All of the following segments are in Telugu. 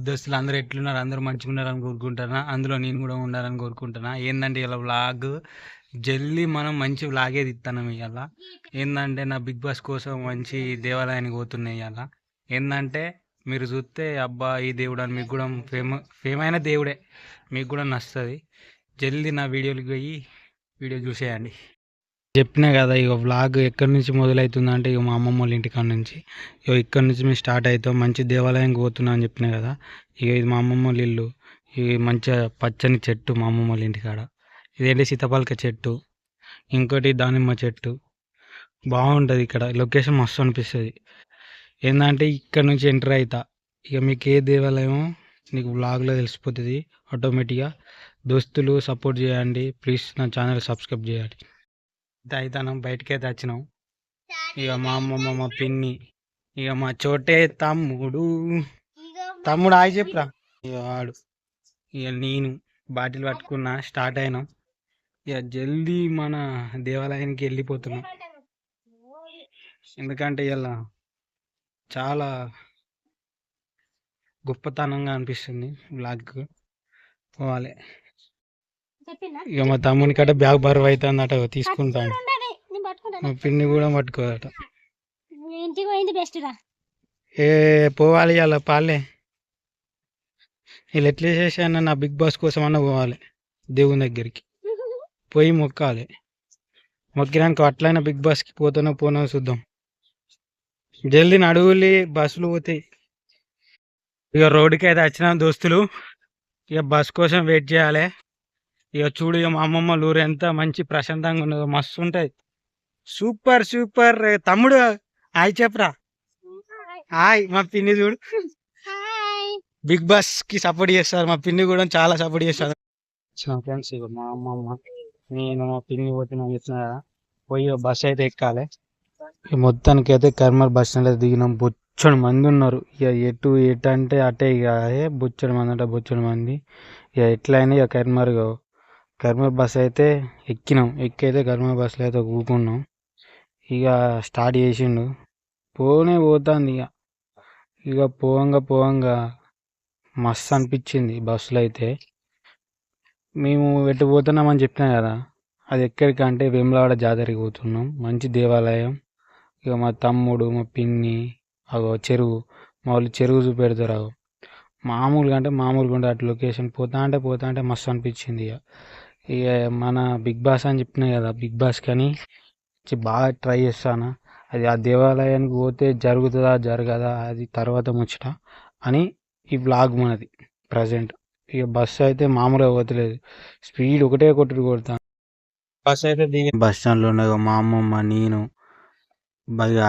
దోస్తులు అందరూ ఎట్లున్నారు? అందరూ మంచిగున్నారని కోరుకుంటున్నా. అందులో నేను కూడా ఉండాలని కోరుకుంటున్నా. ఏందంటే ఇలా వ్లాగ్ జల్దీ మనం మంచి వ్లాగే తీత్తన్నాం ఇయాల. ఏందంటే నా బిగ్ బాస్ కోసం మంచి దేవాలయానికి పోతున్నా ఇయాల. ఏందంటే మీరు చూస్తే అబ్బా ఈ దేవుడు అని మీకు కూడా ఫేమైన దేవుడే, మీకు కూడా నచ్చుతుంది. జల్దీ నా వీడియోకి పోయి వీడియో చూసేయండి. చెప్పినా కదా ఇక వ్లాగ్ ఎక్కడి నుంచి మొదలవుతుందంటే ఇక మా అమ్మమ్మ వాళ్ళ ఇంటికాడ నుంచి. ఇక ఇక్కడ నుంచి మేము స్టార్ట్ అవుతాం. మంచి దేవాలయంకి పోతున్నా అని చెప్పినా కదా. ఇక ఇది మా అమ్మమ్మ వాళ్ళ ఇల్లు. ఇది మంచిగా పచ్చని చెట్టు మా అమ్మమ్మ వాళ్ళ ఇంటికాడ. ఇదేంటి సీతాఫలక చెట్టు, ఇంకోటి దానిమ్మ చెట్టు. బాగుంటుంది ఇక్కడ లొకేషన్ మస్తు అనిపిస్తుంది. ఏంటంటే ఇక్కడ నుంచి ఎంటర్ అవుతా ఇక మీకు ఏ దేవాలయమో నీకు వ్లాగ్లో తెలిసిపోతుంది ఆటోమేటిక్గా. దోస్తులు సపోర్ట్ చేయండి ప్లీజ్, నా ఛానల్ సబ్స్క్రైబ్ చేయండి. అయితేనం బయటకైతే వచ్చినాం. ఇక మా అమ్మమ్మ మా పిన్ని ఇక మా చోటే తమ్ముడు తమ్ముడు ఆగి చెప్పురా. ఇక వాడు ఇక నేను బాటిల్ పట్టుకున్నా స్టార్ట్ అయినాం. ఇక జల్దీ మన దేవాలయానికి వెళ్ళిపోతున్నాం. ఎందుకంటే ఇలా చాలా గొప్పతనంగా అనిపిస్తుంది బ్లాగ్ పోవాలి. ఇక మా తమ్ముని కట్ట బ్యాగ్ బరువు అవుతుందట తీసుకుంటాను. మా పిన్ని కూడా పట్టుకోదట. ఏ పోవాలి అలా పాలే. వీళ్ళు ఎట్లా చేసాను నా బిగ్ బాస్ కోసం అన్న పోవాలి దేవుని దగ్గరికి పోయి మొక్కాలి. మొక్కినాక అట్లయినా బిగ్ బాస్కి పోతానో పోనో చూద్దాం. జల్దీ నడువులి బస్సులు పోతాయి. ఇక రోడ్డుకి అయితే వచ్చిన దోస్తులు. ఇక బస్ కోసం వెయిట్ చేయాలి. ఇక చూడు ఇక మా అమ్మమ్మ ఊరు ఎంత మంచి ప్రశాంతంగా ఉన్నదో, మస్తు ఉంటుంది. Super super. తమ్ముడు హాయ్ చెప్పరా. హాయ్ మా పిన్ని చూడు బిగ్ బాస్ కి సపోర్ట్ చేస్తారు. మా పిన్ని కూడా చాలా సపోర్ట్ చేస్తారు. ఫ్రెండ్స్ ఇక మా అమ్మమ్మ నేను మా పిన్ని పోతున్నాం కదా. పోయి బస్ అయితే ఎక్కాలి. మొత్తానికి అయితే కర్మల్ బస్ స్టాండ్ దిగినాం. బొచ్చడు మంది ఉన్నారు. ఇక ఎటు అంటే అటే ఇక బొచ్చడు మంది అంటే బొచ్చడు మంది. ఇక ఎట్లయినా ఇక కర్మల్ బస్ అయితే ఎక్కినాం. ఎక్కైతే కర్మల్ బస్సులో అయితే కూకున్నాం. ఇక స్టార్ట్ చేసిండు. పోతుంది ఇక పోవంగా మస్తు అనిపించింది బస్సులో అయితే. మేము ఎటు పోతున్నామని చెప్పినా కదా, అది ఎక్కడికంటే వేములవాడ జాతరకి పోతున్నాం. మంచి దేవాలయం. ఇక మా తమ్ముడు మా పిన్ని చెరువు, మా వాళ్ళు చెరువు చూపెడతారు. మామూలుగా ఉండే అటు లొకేషన్ పోతా అంటే మస్తు అనిపించింది. ఇక మన బిగ్ బాస్ అని చెప్పినా కదా, బిగ్ బాస్ కానీ బాగా ట్రై చేస్తాను. అది ఆ దేవాలయానికి పోతే జరుగుతుందా జరగదా అది తర్వాత ముచ్చట అని ఈ వ్లాగ్ మనది ప్రజెంట్. ఇక బస్సు అయితే మామూలుగా పోతలేదు, స్పీడ్ ఒకటే కొడతాను. బస్ అయితే బస్ స్టాండ్లో ఉండగా మా అమ్మమ్మ నేను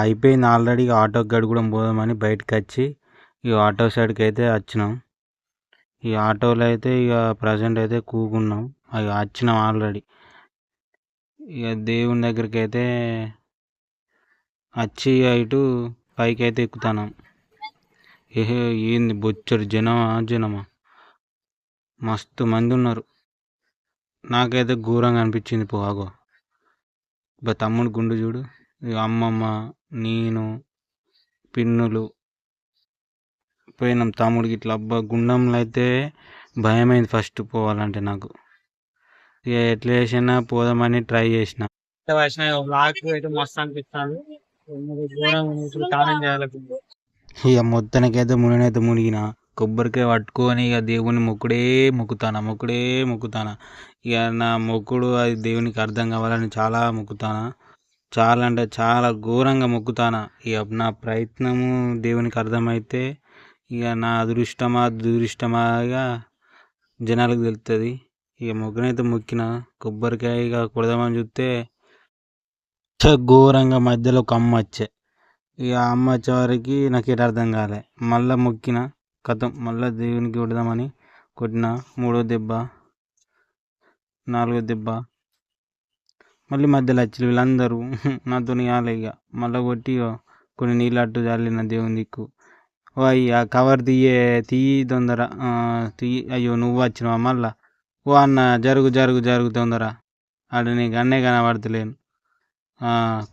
అయిపోయింది ఆల్రెడీ. ఆటో గడి కూడా పోదామని బయటకు వచ్చి ఇక ఆటో సైడ్కి అయితే వచ్చినాం. ఈ ఆటోలో అయితే ఇక ప్రజెంట్ అయితే కూకున్నాం. ఇక వచ్చినాం ఆల్రెడీ. ఇక దేవుని దగ్గరికి అయితే వచ్చి ఇటు పైకి అయితే ఎక్కుతాను. ఏంది బొచ్చడు జనమా మస్తు మంది ఉన్నారు. నాకైతే ఘోరంగా అనిపించింది. పోగో తమ్ముడు గుండు చూడు. ఇక అమ్మమ్మ నేను పిన్నులు పోయినాం. తమ్ముడికి ఇట్లా అబ్బా గుండంలో అయితే భయమైంది ఫస్ట్ పోవాలంటే నాకు. ఇక ఎట్లా చేసినా పోదామని ట్రై చేసిన. ఇక మొత్తానికైతే మునినైతే మునిగిన కొబ్బరికాయ పట్టుకొని ఇక దేవుని మొక్కుతానా. ఇక నా మొక్కుడు అది దేవునికి అర్థం కావాలని చాలా మొక్కుతానా. చాలా అంటే చాలా ఘోరంగా మొక్కుతానా. ఇక నా ప్రయత్నము దేవునికి అర్థమైతే ఇక నా అదృష్టమా దురదృష్టమా ఇక జనాలకు తెలుస్తుంది. ఇక మొగ్గనైతే మొక్కిన కొబ్బరికాయ ఇక కొడదామని చూస్తే ఘోరంగా మధ్యలో ఒక అమ్మ వచ్చే. ఇక అమ్మ వచ్చేవారికి నాకు ఎటు అర్థం కాలే. మళ్ళీ మొక్కిన కథం మళ్ళీ దేవునికి కొడదామని కొట్టిన. 3వ దెబ్బ 4వ దెబ్బ మళ్ళీ మధ్యలో వచ్చి వీళ్ళందరూ నాతో కాలే. ఇక మళ్ళీ కొట్టి కొన్ని నీళ్ళు అట్టు చల్లిన దేవుని దిక్కు. ఓ అయ్యా కవర్ తీయి తొందర తీయి. అయ్యో నువ్వు వచ్చినావా మళ్ళా. ఓ అన్న జరుగు తొందర. అటు నీకు అన్నే కనబడతలేను.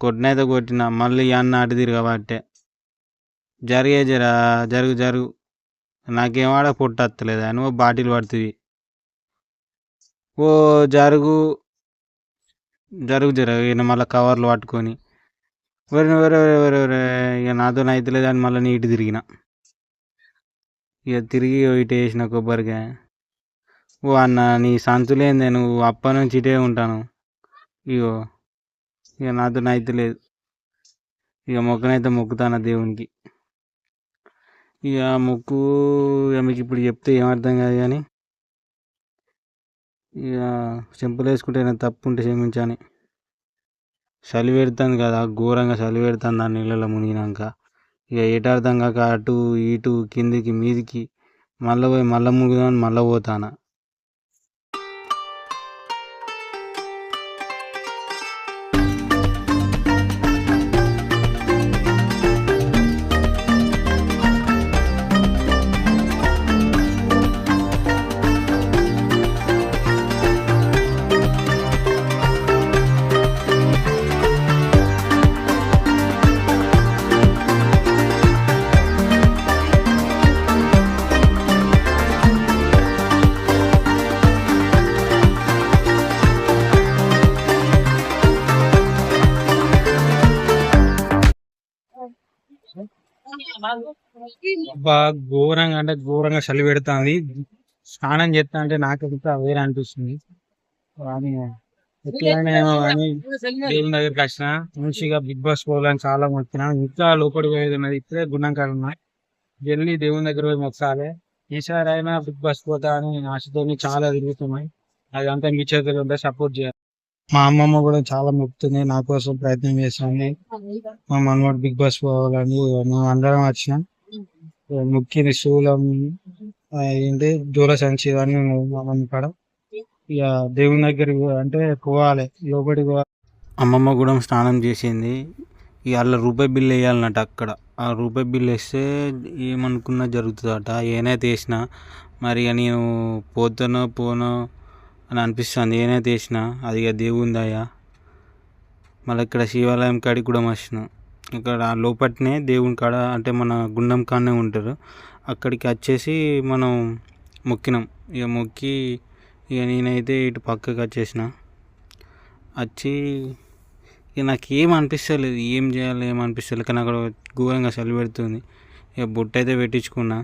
కొట్టినైతే కొట్టిన. మళ్ళీ అన్న అటు తిరగబట్టే. జరుగు నాకేమాడ పొట్టత్తలేదు అని ఓ బాటిల్ పడుతుంది. ఓ జరుగు జరుగు జరుగు ఈయన మళ్ళీ కవర్లు పట్టుకొని వరే వరే వరే వరే ఇక నాతో అయితలేదు అని మళ్ళీ నీటి తిరిగిన. ఇక తిరిగి ఇటు వేసిన కొబ్బరికాయ. ఓ అన్న నీ సంచులేందే, నువ్వు అప్ప నుంచి ఇటే ఉంటాను. ఇగో ఇక నాతో అయితలేదు. ఇక మొక్కనైతే మొక్కుతాను దేవునికి. ఇక మొక్కు ఇక మీకు ఇప్పుడు చెప్తే ఏమర్థం కాదు కానీ ఇక చెంపలు వేసుకుంటే తప్పు ఉంటే క్షమించాని. చలి పెడుతుంది కదా, ఘోరంగా చలి పెడుతుంది ఆ నీళ్ళలో మునిగినాక. ఇక ఏటార్థం కాక అటు ఇటు కిందికి మీదికి మళ్ళీ పోయి మళ్ళీ మునుగుదామని మళ్ళీ పోతాను. ఘోరంగా అంటే ఘోరంగా చలి పెడుతుంది. స్నానం చేస్తా అంటే నాకంతా వేరే అనిపిస్తుంది. ఎట్లయినా కానీ దేవుని దగ్గరికి వచ్చిన మంచిగా బిగ్ బాస్ పోవాలని చాలా మొక్కినా. ఇంకా లోపలికి పోయేది ఉన్నది. ఇప్పుడే గుణంకాలు ఉన్నాయి. వెళ్ళి దేవుని దగ్గర పోయి మొక్కాలి. ఈసారి అయినా బిగ్ బాస్ పోతా అని ఆశతో చాలా తిరుగుతున్నాయి. అదంతా మీ చేతులు ఉంటే సపోర్ట్ చేయాలి. మా అమ్మమ్మ కూడా చాలా మొక్కుతుంది, నా కోసం ప్రయత్నం చేస్తుంది. మా మనవాడు బిగ్ బాస్ పోవాలని మేము అందరం వచ్చినాం. ముఖ్య శూలం ఏంటి దూర సంచి ఇవన్నీ మా మమ్మీ కాడ. ఇక దేవుని దగ్గరికి అంటే పోవాలి, లోపలికి పోవాలి. అమ్మమ్మ కూడా స్నానం చేసింది. ఇక అలా రూపాయి బిల్లు వేయాలన్నట్టు అక్కడ. ఆ రూపాయి బిల్లు వేస్తే ఏమనుకున్నా జరుగుతుందట. ఏనైతే వేసినా మరి ఇక నేను పోతానో పోనో అని అనిపిస్తుంది. ఏనైతే వేసినా అది ఇక దేవుని దయ. మళ్ళీ ఇక్కడ శివాలయం కాడికి కూడా వచ్చినాం. ఇక్కడ లోపట్నే దేవుని కాడ అంటే మన గుండం కాడనే ఉంటారు. అక్కడికి వచ్చేసి మనం మొక్కినాం. ఇక మొక్కి ఇక నేనైతే ఇటు పక్కకి వచ్చేసిన. వచ్చి ఇక నాకు ఏం అనిపిస్తలేదు, ఏం చేయాలి ఏం అనిపిస్తలేదు. కానీ అక్కడ ఘోరంగా చలి పెడుతుంది. ఇక బొట్టు అయితే పెట్టించుకున్నా.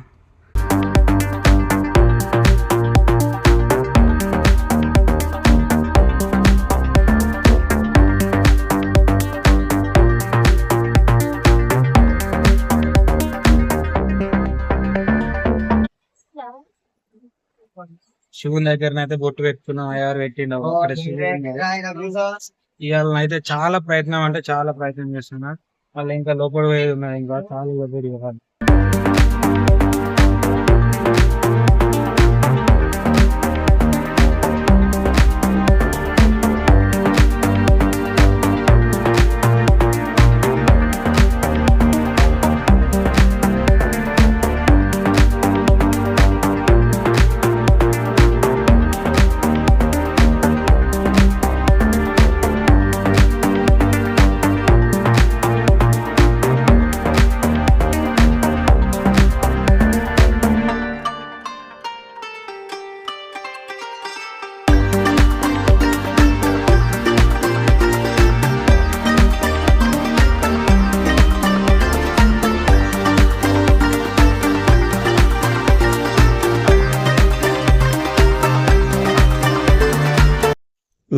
శివుని దగ్గరనైతే బొట్టు పెట్టుకున్నాం. అయ్యారు పెట్టిండు. ఇవాళ అయితే చాలా ప్రయత్నం అంటే చాలా ప్రయత్నం చేస్తున్నా. వాళ్ళు ఇంకా లోపల పోయేది ఉన్నది. ఇంకా చాలా లోపలి పోవాలి.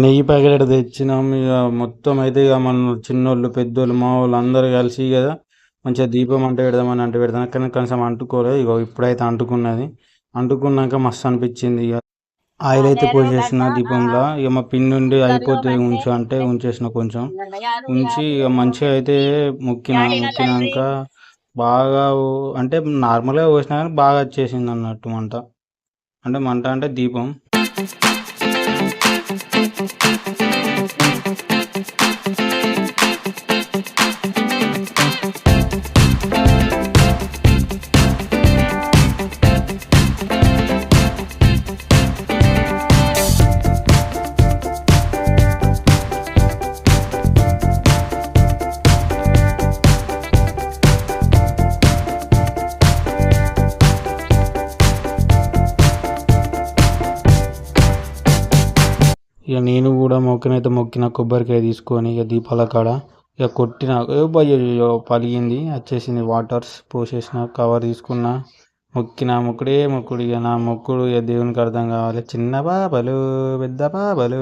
నెయ్యి ప్యాకెట్ తెచ్చినాం. ఇక మొత్తం అయితే ఇక మన చిన్నోళ్ళు పెద్దోళ్ళు మా వాళ్ళు అందరూ కలిసి కదా మంచిగా దీపం అంటే పెడదామని అంటే పెడతాం. కానీ కనీసం అంటుకోలేదు. ఇక ఇప్పుడైతే అంటుకున్నది. అంటుకున్నాక మస్తు అనిపించింది. ఇక ఆయిల్ అయితే పోసేసిన దీపంలో. ఇక మా పిన్ నుండి అయిపోతే ఉంచు అంటే ఉంచేసిన. కొంచెం ఉంచి ఇక మంచిగా అయితే మొక్కినాక బాగా అంటే నార్మల్గా పోసినా కానీ బాగా వచ్చేసింది అన్నట్టు మంట. అంటే మంట అంటే దీపం. ఇక నేను కూడా మొక్కనైతే మొక్కిన కొబ్బరికాయ తీసుకొని ఇక దీపాల కాడ ఇక కొట్టిన అయ్యో పలిగింది వచ్చేసింది వాటర్స్ పోసేసిన కవర్ తీసుకున్న మొక్కిన మొక్కుడే మొక్కుడు ఇక నా మొక్కుడు ఇక దేవునికి అర్థం కావాలి చిన్న పాపలు పెద్ద పాపలు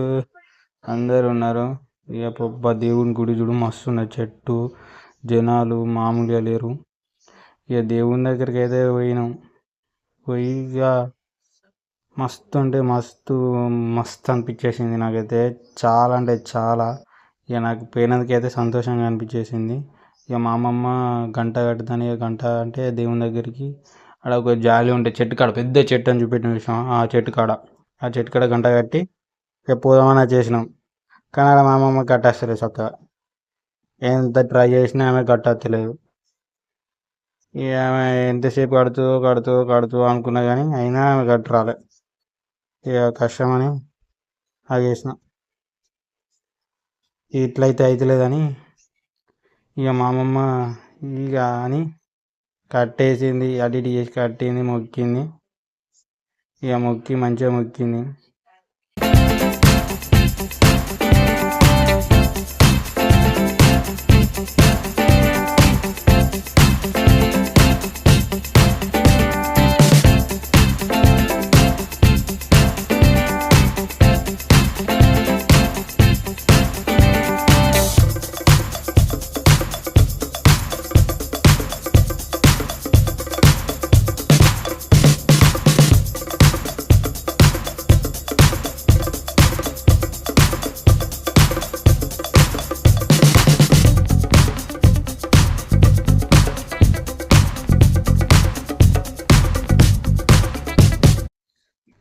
అందరు ఉన్నారు ఇక దేవుని గుడి చూడు మస్తు ఉన్నది చెట్టు జనాలు మామూలుగా లేరు ఇక దేవుని దగ్గరికి అయితే పోయినాం పోయి ఇక మస్తు అంటే మస్తు మస్తు అనిపించేసింది నాకైతే చాలా అంటే చాలా ఇక నాకు పోయినందుకైతే సంతోషంగా అనిపించేసింది ఇక మా అమ్మమ్మ గంట కట్టుదని గంట అంటే దేవుని దగ్గరికి అక్కడ ఒక జాలి ఉంటే చెట్టు కాడ పెద్ద చెట్టు అని చూపెట్టిన విషయం ఆ చెట్టు కాడ గంట కట్టి ఇక పోదామని చేసినాం కానీ అక్కడ మా అమ్మమ్మ కట్టేస్తలేదు చక్కగా ఎంత ట్రై చేసినా ఆమె కట్టలేదు ఇక ఆమె ఎంతసేపు కడుతూ అనుకున్నా కానీ అయినా ఆమె కట్టు రాలే ఇక కష్టమని ఆగేసిన ఇట్లయితే అవుతలేదని ఇక మా అమ్మమ్మ ఇక అని కట్టేసింది అటు ఇటు చేసి కట్టింది మొక్కింది ఇక మొక్కి మంచిగా మొక్కింది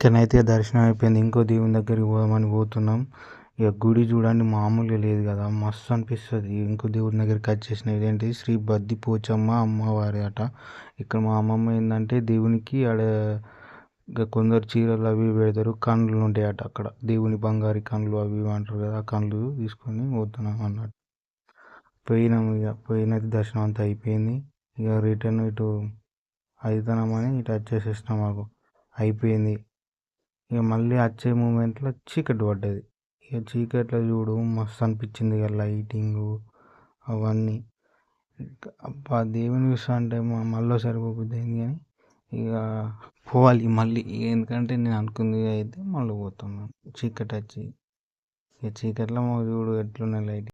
ఇక్కడనైతే దర్శనం అయిపోయింది ఇంకో దేవుని దగ్గరికి పోదామని పోతున్నాం ఇక గుడి చూడండి మామూలుగా లేదు కదా మస్తు అనిపిస్తుంది ఇంకో దేవుని దగ్గరికి వచ్చేసిన ఇదేంటి శ్రీ బద్ది పోచమ్మ అమ్మవారి అట ఇక్కడ మా అమ్మమ్మ ఏంటంటే దేవునికి ఆడ కొందరు చీరలు అవి పెడతారు కండ్లు ఉంటాయి అట అక్కడ దేవుని బంగారు కండ్లు అవి అంటారు కదా ఆ కండ్లు తీసుకొని పోతున్నాం అన్నట్టు పోయినాము ఇక పోయినది దర్శనం అంతా అయిపోయింది ఇక రిటర్న్ ఇటు అవుతున్నామని ఇటు వచ్చేసేసినాం మాకు అయిపోయింది ఇక మళ్ళీ వచ్చే మూమెంట్లో చీకటి పడ్డది ఇక చీకట్లో చూడు మస్తు అనిపించింది ఇక లైటింగు అవన్నీ అబ్బా దేవుని విషయం అంటే మళ్ళీ సరిపోతుంది కానీ ఇక పోవాలి మళ్ళీ ఎందుకంటే నేను అనుకుంది అయితే మళ్ళీ పోతున్నాను చీకటి వచ్చి ఇక చీకట్లో చూడు ఎట్లున్నాయి లైటింగ్